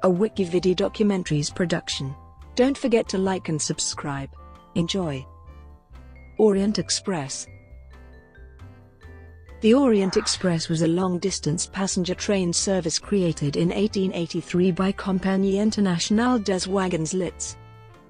a WikiVidi documentaries production. Don't forget to like and subscribe. Enjoy. Orient Express. The Orient Express was a long-distance passenger train service created in 1883 by Compagnie Internationale des Wagons-Lits.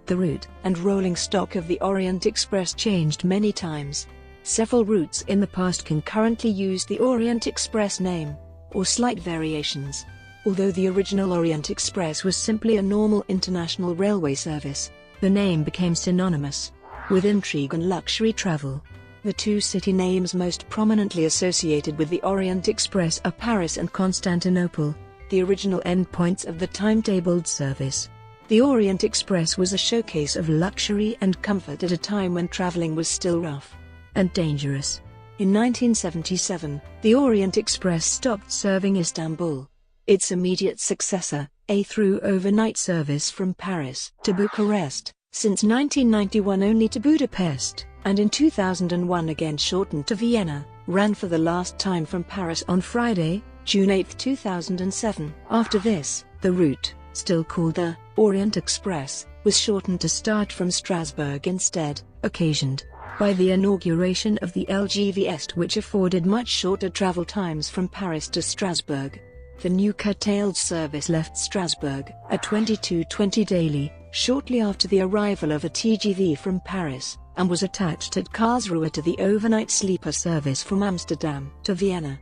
The route and rolling stock of the Orient Express changed many times. Several routes in the past concurrently used the Orient Express name, or slight variations. Although the original Orient Express was simply a normal international railway service, the name became synonymous with intrigue and luxury travel. The two city names most prominently associated with the Orient Express are Paris and Constantinople, the original endpoints of the timetabled service. The Orient Express was a showcase of luxury and comfort at a time when traveling was still rough and dangerous. In 1977, the Orient Express stopped serving Istanbul. Its immediate successor, a through overnight service from Paris to Bucharest, since 1991 only to Budapest, and in 2001 again shortened to Vienna, ran for the last time from Paris on Friday, June 8, 2007. After this, the route, still called the Orient Express, was shortened to start from Strasbourg instead, occasioned by the inauguration of the LGV, which afforded much shorter travel times from Paris to Strasbourg. The new curtailed service left Strasbourg at 22:20 daily, shortly after the arrival of a TGV from Paris, and was attached at Karlsruhe to the overnight sleeper service from Amsterdam to Vienna.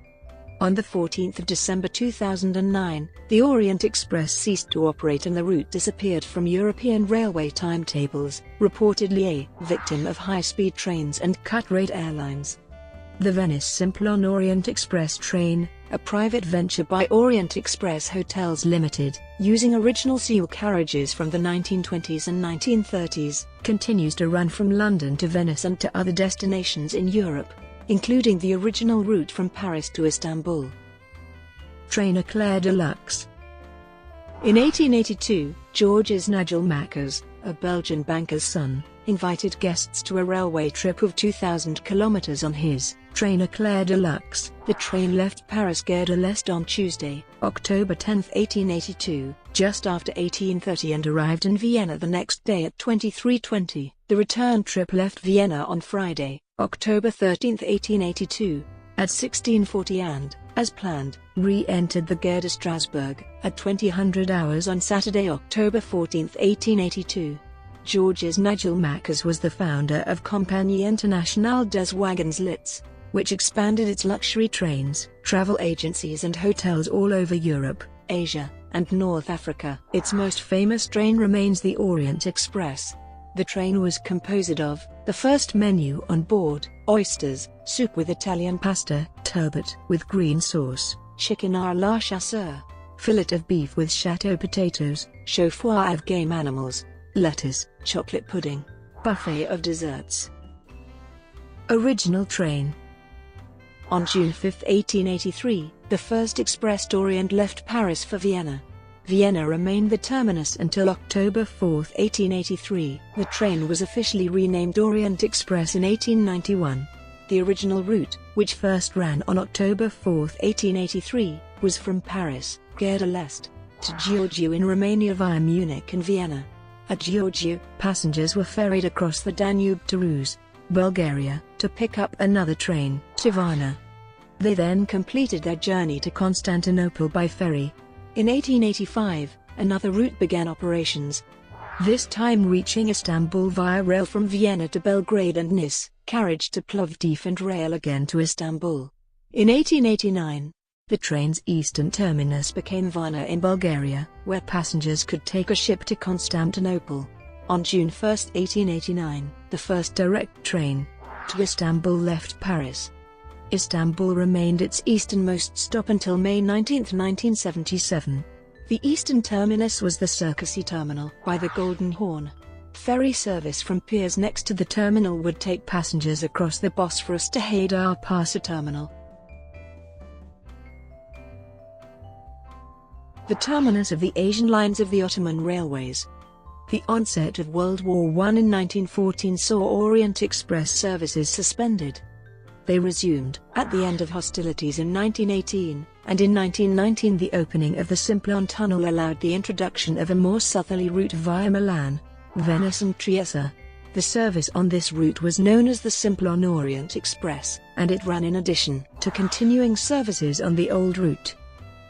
On the 14th of December 2009, the Orient Express ceased to operate and the route disappeared from European railway timetables, reportedly a victim of high-speed trains and cut-rate airlines. The Venice Simplon Orient Express train, a private venture by Orient Express Hotels Limited, using original seal carriages from the 1920s and 1930s, continues to run from London to Venice and to other destinations in Europe, including the original route from Paris to Istanbul. Train Eclair de luxe. In 1882, Georges Nigel Macquers, a Belgian banker's son, invited guests to a railway trip of 2,000 kilometers on his train Eclair de luxe. The train left Paris Gare de l'Est on Tuesday, October 10, 1882, just after 1830 and arrived in Vienna the next day at 23:20. The return trip left Vienna on Friday, October 13, 1882, at 16:40 and, as planned, re-entered the Gare de Strasbourg at 2000 hours on Saturday, October 14, 1882. Georges Nigel Macquers was the founder of Compagnie Internationale des Wagons-Lits, which expanded its luxury trains, travel agencies and hotels all over Europe, Asia, and North Africa. Its most famous train remains the Orient Express. The train was composed of, the first menu on board, oysters, soup with Italian pasta, turbot with green sauce, chicken à la chasseur, fillet of beef with chateau potatoes, chaud-froid of game animals, lettuce, chocolate pudding, buffet of desserts. Original train. On June 5, 1883, the first express Orient left Paris for Vienna. Vienna remained the terminus until October 4, 1883. The train was officially renamed Orient Express in 1891. The original route, which first ran on October 4, 1883, was from Paris, Gare de l'Est, to Giurgiu in Romania via Munich and Vienna. At Giurgiu, passengers were ferried across the Danube to Ruse, Bulgaria, to pick up another train to Varna. They then completed their journey to Constantinople by ferry. In 1885, another route began operations, this time reaching Istanbul via rail from Vienna to Belgrade and Nice, carriage to Plovdiv and rail again to Istanbul. In 1889, the train's eastern terminus became Varna in Bulgaria, where passengers could take a ship to Constantinople. On June 1, 1889, the first direct train to Istanbul left Paris. Istanbul remained its easternmost stop until May 19, 1977. The eastern terminus was the Circasi terminal by the Golden Horn. Ferry service from piers next to the terminal would take passengers across the Bosphorus to Haydar Parsa terminal. The terminus of the Asian lines of the Ottoman Railways. The onset of World War I in 1914 saw Orient Express services suspended. They resumed at the end of hostilities in 1918, and in 1919 the opening of the Simplon Tunnel allowed the introduction of a more southerly route via Milan, Venice and Trieste. The service on this route was known as the Simplon Orient Express, and it ran in addition to continuing services on the old route.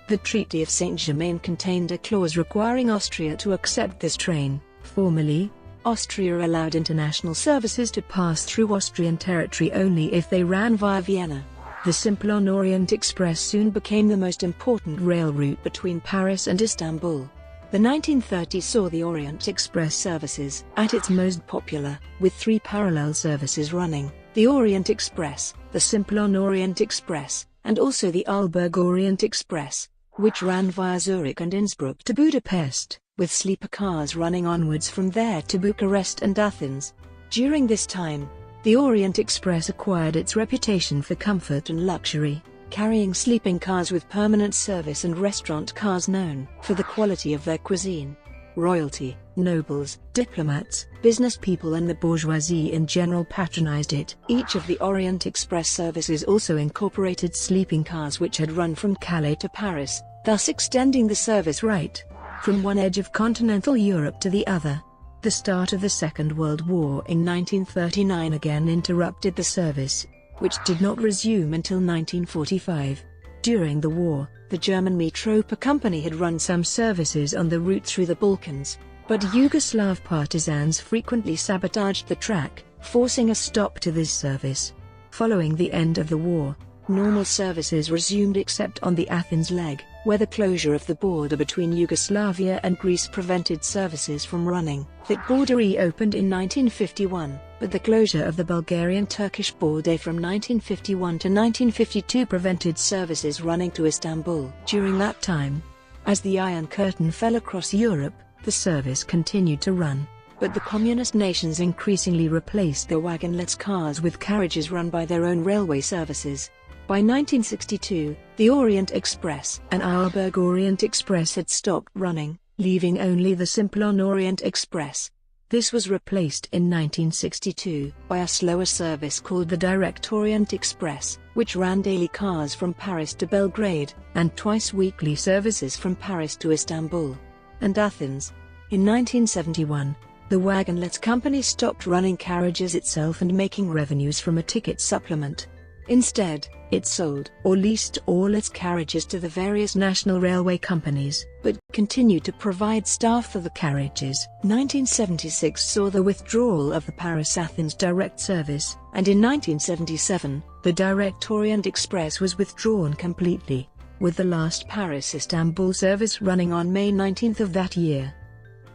The Treaty of Saint-Germain contained a clause requiring Austria to accept this train. Formally, Austria allowed international services to pass through Austrian territory only if they ran via Vienna. The Simplon Orient Express soon became the most important rail route between Paris and Istanbul. The 1930s saw the Orient Express services at its most popular, with 3 parallel services running: the Orient Express, the Simplon Orient Express, and also the Aalborg Orient Express, which ran via Zurich and Innsbruck to Budapest, with sleeper cars running onwards from there to Bucharest and Athens. During this time, the Orient Express acquired its reputation for comfort and luxury, carrying sleeping cars with permanent service and restaurant cars known for the quality of their cuisine. Royalty, nobles, diplomats, business people and the bourgeoisie in general patronized it. Each of the Orient Express services also incorporated sleeping cars which had run from Calais to Paris, thus extending the service right from one edge of continental Europe to the other. The start of the Second World War in 1939 again interrupted the service, which did not resume until 1945. During the war, the German Metropa Company had run some services on the route through the Balkans, but Yugoslav partisans frequently sabotaged the track, forcing a stop to this service. Following the end of the war, normal services resumed except on the Athens leg, where the closure of the border between Yugoslavia and Greece prevented services from running. That border reopened in 1951, but the closure of the Bulgarian-Turkish border from 1951 to 1952 prevented services running to Istanbul. During that time, as the Iron Curtain fell across Europe, the service continued to run, but the communist nations increasingly replaced their Wagons-Lits cars with carriages run by their own railway services. By 1962, the Orient Express and Aalborg Orient Express had stopped running, leaving only the Simplon Orient Express. This was replaced in 1962 by a slower service called the Direct Orient Express, which ran daily cars from Paris to Belgrade, and twice-weekly services from Paris to Istanbul and Athens. In 1971, the Wagons-Lits company stopped running carriages itself and making revenues from a ticket supplement. Instead, it sold or leased all its carriages to the various national railway companies, but continued to provide staff for the carriages. 1976 saw the withdrawal of the Paris-Athens direct service, and in 1977, the Direct Orient Express was withdrawn completely, with the last Paris-Istanbul service running on May 19 of that year.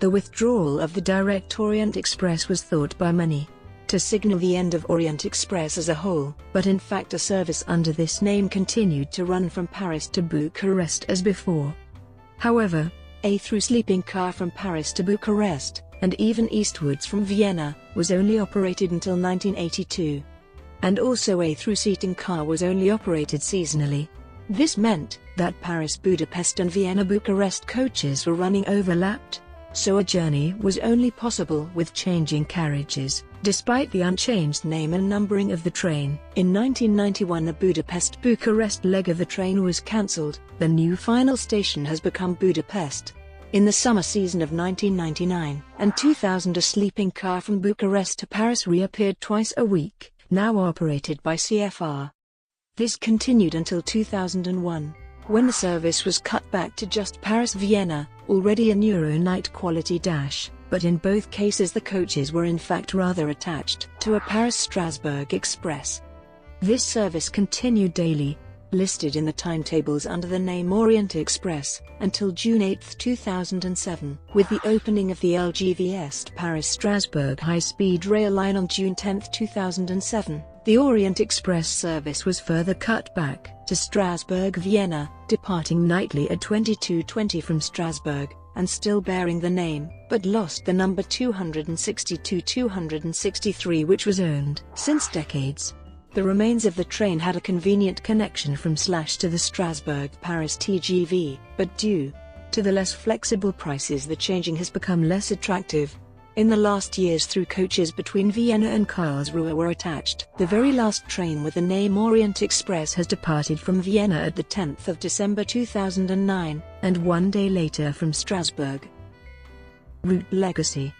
The withdrawal of the Direct Orient Express was thought by many to signal the end of Orient Express as a whole, but in fact a service under this name continued to run from Paris to Bucharest as before. However, a through sleeping car from Paris to Bucharest, and even eastwards from Vienna, was only operated until 1982. And also a through seating car was only operated seasonally. This meant that Paris-Budapest and Vienna-Bucharest coaches were running overlapped, so a journey was only possible with changing carriages, despite the unchanged name and numbering of the train. In 1991 the Budapest-Bucharest leg of the train was cancelled. The new final station has become Budapest. In the summer season of 1999 and 2000 a sleeping car from Bucharest to Paris reappeared twice a week, now operated by CFR. This continued until 2001, when the service was cut back to just Paris-Vienna, already a Euro-night quality dash, but in both cases the coaches were in fact rather attached to a Paris-Strasbourg Express. This service continued daily, listed in the timetables under the name Orient Express, until June 8, 2007, with the opening of the LGV Paris-Strasbourg high-speed rail line on June 10, 2007. The Orient Express service was further cut back to Strasbourg-Vienna, departing nightly at 22:20 from Strasbourg, and still bearing the name, but lost the number 262-263 which was owned since decades. The remains of the train had a convenient connection from Slash to the Strasbourg-Paris TGV, but due to the less flexible prices the changing has become less attractive. In the last years, through coaches between Vienna and Karlsruhe were attached. The very last train with the name Orient Express has departed from Vienna at the 10th of December 2009, and 1 day later from Strasbourg. Route legacy.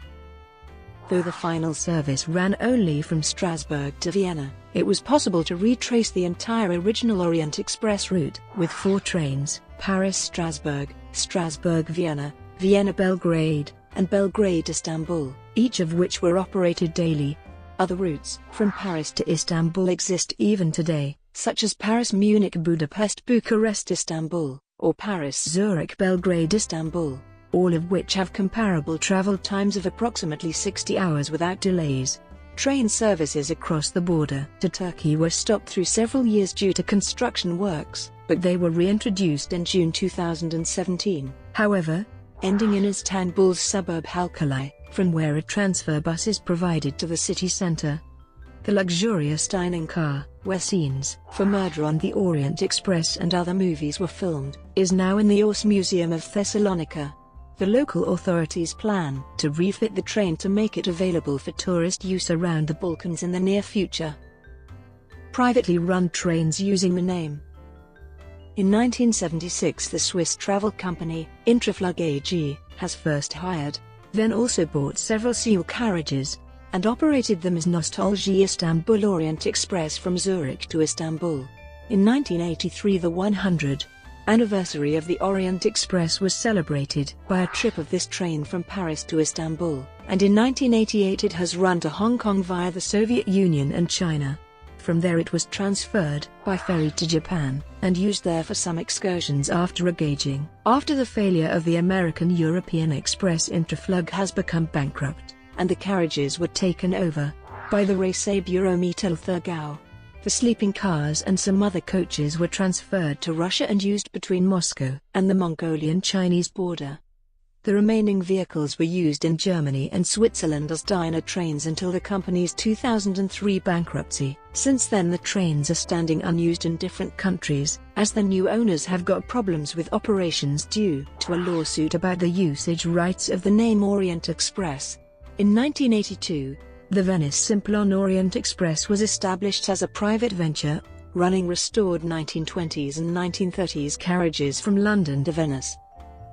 Though the final service ran only from Strasbourg to Vienna, it was possible to retrace the entire original Orient Express route, with 4 trains: Paris-Strasbourg, Strasbourg-Vienna, Vienna-Belgrade, and Belgrade-Istanbul, each of which were operated daily. Other routes from Paris to Istanbul exist even today, such as Paris-Munich-Budapest, Bucharest-Istanbul, or Paris-Zurich-Belgrade-Istanbul, all of which have comparable travel times of approximately 60 hours without delays. Train services across the border to Turkey were stopped through several years due to construction works, but they were reintroduced in June 2017, however, ending in Istanbul's suburb Halkalı, from where a transfer bus is provided to the city centre. The luxurious dining car, where scenes for Murder on the Orient Express and other movies were filmed, is now in the Ors Museum of Thessalonica. The local authorities plan to refit the train to make it available for tourist use around the Balkans in the near future. Privately run trains using the name. In 1976, the Swiss travel company, Intrigue AG, has first hired, then also bought several seal carriages, and operated them as Nostalgie Istanbul Orient Express from Zurich to Istanbul. In 1983, the 100th anniversary of the Orient Express was celebrated by a trip of this train from Paris to Istanbul, and in 1988 it has run to Hong Kong via the Soviet Union and China. From there it was transferred by ferry to Japan, and used there for some excursions after regauging. After the failure of the American European Express, Intrigue has become bankrupt, and the carriages were taken over by the Reisebureau Mittelthurgau. The sleeping cars and some other coaches were transferred to Russia and used between Moscow and the Mongolian-Chinese border. The remaining vehicles were used in Germany and Switzerland as diner trains until the company's 2003 bankruptcy. Since then the trains are standing unused in different countries, as the new owners have got problems with operations due to a lawsuit about the usage rights of the name Orient Express. In 1982, the Venice Simplon Orient Express was established as a private venture, running restored 1920s and 1930s carriages from London to Venice.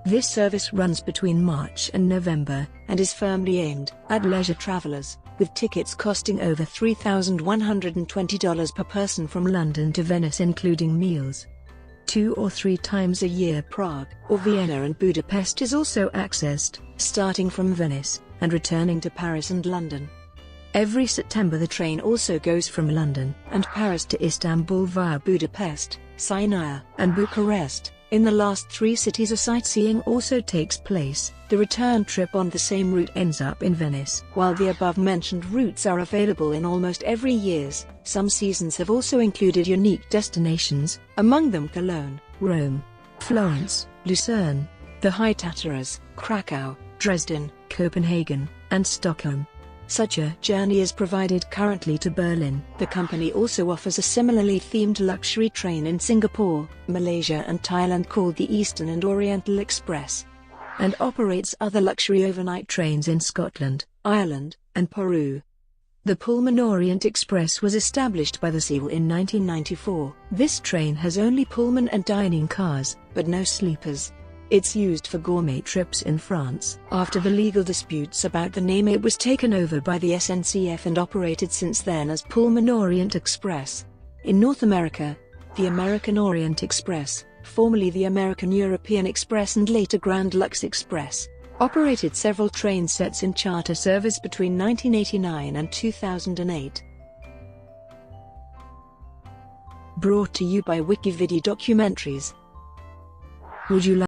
This service runs between March and November, and is firmly aimed at leisure travelers, with tickets costing over $3,120 per person from London to Venice including meals. 2 or 3 times a year Prague or Vienna and Budapest is also accessed, starting from Venice, and returning to Paris and London. Every September the train also goes from London and Paris to Istanbul via Budapest, Sinai, and Bucharest. In the last 3 cities a sightseeing also takes place. The return trip on the same route ends up in Venice. While the above-mentioned routes are available in almost every years, some seasons have also included unique destinations, among them Cologne, Rome, Florence, Lucerne, the High Tatars, Krakow, Dresden, Copenhagen, and Stockholm. Such a journey is provided currently to Berlin. The company also offers a similarly themed luxury train in Singapore, Malaysia and Thailand called the Eastern and Oriental Express, and operates other luxury overnight trains in Scotland, Ireland, and Peru. The Pullman Orient Express was established by the SEAL in 1994. This train has only Pullman and dining cars, but no sleepers. It's used for gourmet trips in France. After the legal disputes about the name, it was taken over by the SNCF and operated since then as Pullman Orient Express. In North America, the American Orient Express, formerly the American European Express and later Grand Lux Express, operated several train sets in charter service between 1989 and 2008. Brought to you by WikiVidi documentaries. Would you like